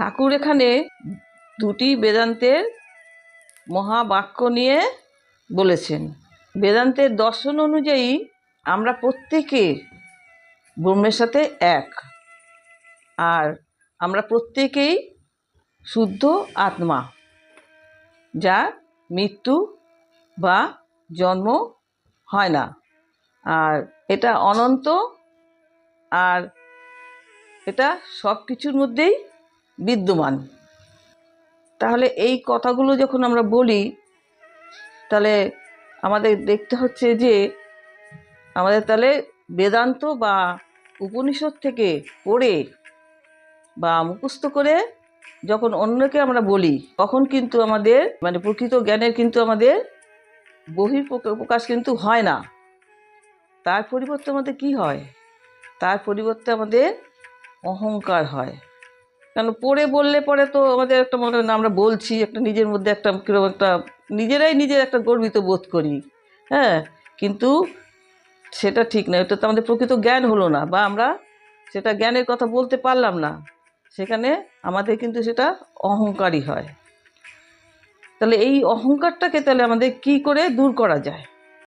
ঠাকুর এখানে দুটি বেদান্তের মহাবাক্য নিয়ে বলেছেন। বেদান্তের দর্শন অনুযায়ী আমরা প্রত্যেকে ব্রহ্মের সাথে এক, আর আমরা প্রত্যেকেই শুদ্ধ আত্মা, যার মৃত্যু বা জন্ম হয় না, আর এটা অনন্ত, আর এটা সব কিছুর মধ্যেই বিদ্যমান। তাহলে এই কথাগুলো যখন আমরা বলি, তাহলে আমাদের দেখতে হচ্ছে যে আমাদের তাহলে বেদান্ত বা উপনিষদ থেকে পড়ে বা মুখস্থ করে যখন অন্যকে আমরা বলি, তখন কিন্তু আমাদের প্রকৃত জ্ঞানের কিন্তু আমাদের বহিঃপ্রকাশ কিন্তু হয় না। তার পরিবর্তে আমাদের কি হয়? তার পরিবর্তে আমাদের অহংকার হয়। কারণ পড়ে বললে পরে তো আমাদের একটা মনে হয় না আমরা বলছি, একটা নিজের মধ্যে একটা কীরকম একটা নিজেরাই নিজের একটা গর্বিত বোধ করি। হ্যাঁ, কিন্তু সেটা ঠিক না। এটা তো আমাদের প্রকৃত জ্ঞান হলো না, বা আমরা সেটা জ্ঞানের কথা বলতে পারলাম না। সেখানে আমাদের কিন্তু সেটা অহংকারই হয়। তাহলে এই অহংকারটাকে তাহলে আমাদের কি করে দূর করা যায়?